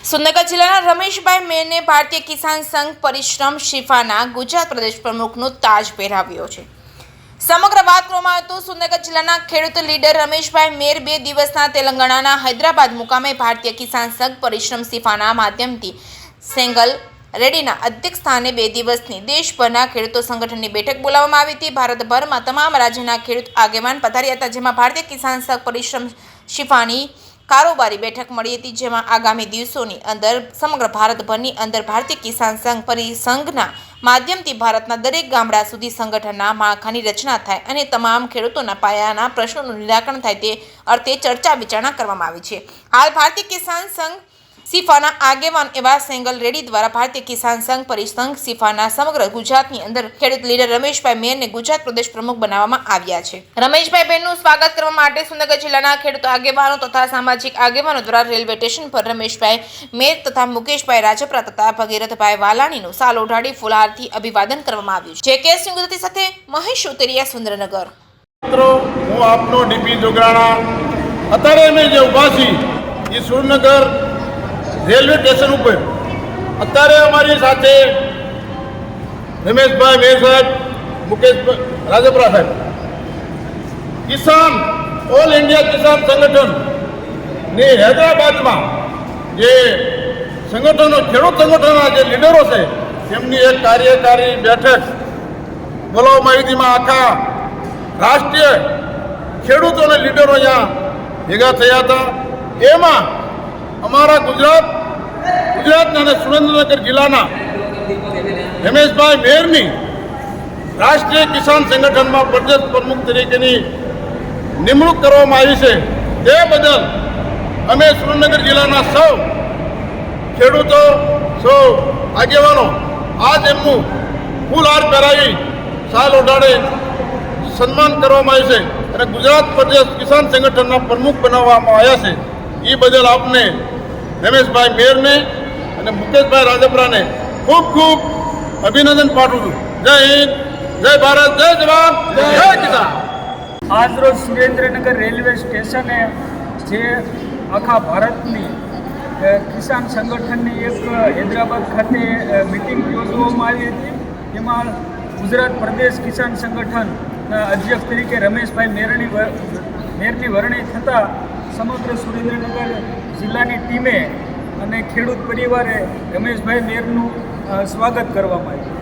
સુરનગર જિલ્લાના રમેશભાઈ મેરને ભારતીય કિસાન સંઘ પરિશ્રમ શિફાના ગુજરાત પ્રદેશ પ્રમુખનો તાજ પહેરાવ્યો છે। સમગ્ર વાત કરવામાં આવે તો સુરનગર જિલ્લાના ખેડૂત લીડર રમેશભાઈ મેર 2 દિવસના તેલંગાણાના હૈદરાબાદ મુકામે ભારતીય કિસાન સંઘ પરિશ્રમ શિફાના માધ્યમથી સેંગલ રેડ્ડીના અધ્યક્ષ સ્થાને 2 દિવસની દેશભરના ખેડૂતો સંગઠનની બેઠક બોલાવવામાં આવી હતી। ભારતભરમાં તમામ રાજ્યના ખેડૂત આગેવાન પધાર્યા હતા, જેમાં ભારતીય કિસાન સંઘ પરિશ્રમ શિફાની કારોબારી બેઠક મળી હતી, જેમાં આગામી દિવસોની અંદર સમગ્ર ભારતભરની અંદર ભારતીય કિસાન સંઘ પરિસંઘના માધ્યમથી ભારતના દરેક ગામડા સુધી સંગઠનના માળખાની રચના થાય અને તમામ ખેડૂતોના પાયાના પ્રશ્નોનું નિરાકરણ થાય તે અર્થે ચર્ચા વિચારણા કરવામાં આવી છે। હાલ ભારતીય કિસાન સંઘ શિફાના આગેવાન એવા સેંગલ રેડ્ડી દ્વારા ભારતીય કિસાન સંઘ પરિસંઘ શિફાના સમગ્ર ગુજરાતની અંદર ખેડૂત લીડર રમેશભાઈ મેરને ગુજરાત પ્રદેશ પ્રમુખ બનાવવામાં આવ્યા છે। રમેશભાઈ મેરનું સ્વાગત કરવા માટે સુરનગર જિલ્લાના ખેડૂત આગેવાનો તથા સામાજિક આગેવાનો દ્વારા રેલવે સ્ટેશન પર રમેશભાઈ મેર તથા મુકેશભાઈ રાજપરા તથા ભગીરથભાઈ વાલાણીનું સાલ ઓઢાડી ફુલહારથી અભિવાદન કરવામાં આવ્યું છે। કે સિંગુદતી સાથે મહેશ ઉતરિયા, સુરેન્દ્રનગર। મિત્રો, હું આપનો ડીપી જોગરાણા અત્યારે અમે જે ઊભા છીએ એ સુરનગર રેલવે સ્ટેશન ઉપર અત્યારે અમારી સાથે રમેશભાઈ મેર સાહેબ, મુકેશભાઈ રાજપરા સાહેબ, કિસાન ઓલ ઇન્ડિયા કિસાન સંગઠનની હૈદરાબાદમાં જે સંગઠનો ખેડૂત સંગઠનના જે લીડરો છે તેમની એક કાર્યકારી બેઠક બોલાવવામાં આવી હતી। આખા રાષ્ટ્રીય ખેડૂતોના લીડરો અહીંયા ભેગા થયા હતા। એમાં અમારા ગુજરાતના અને સુરેન્દ્રનગર જિલ્લાના રમેશભાઈ મેરની રાષ્ટ્રીય કિસાન સંગઠનમાં પ્રદેશ પ્રમુખ તરીકેની નિમણૂક કરવામાં આવી છે। તે બદલ અમે સુરેન્દ્રનગર જિલ્લાના સૌ ખેડૂતો, સૌ આગેવાનો આજ એમનું ફૂલહાર પહેરાવી સાલ ઓઢાડે સન્માન કરવામાં આવ્યું છે અને ગુજરાત પ્રદેશ કિસાન સંગઠનના પ્રમુખ બનાવવામાં આવ્યા છે। એ બદલ આપને રમેશભાઈ મેરને અને મુકેશભાઈ રાજપરાને ખૂબ ખૂબ અભિનંદન પાઠવું છું। જય હિન્દ, જય ભારત, જય જવાન, જય કિસાન। આજરોજ સુરેન્દ્રનગર રેલવે સ્ટેશને જે આખા ભારતની કિસાન સંગઠનની એક હૈદરાબાદ ખાતે મિટિંગ યોજવામાં આવી હતી, જેમાં ગુજરાત પ્રદેશ કિસાન સંગઠનના અધ્યક્ષ તરીકે રમેશભાઈ મેરની વરણી થતાં સમગ્ર સુરેન્દ્રનગર જિલ્લાની ટીમે અને ખેડૂત પરિવારે રમેશભાઈ મેરનું સ્વાગત કરવામાં આવ્યું।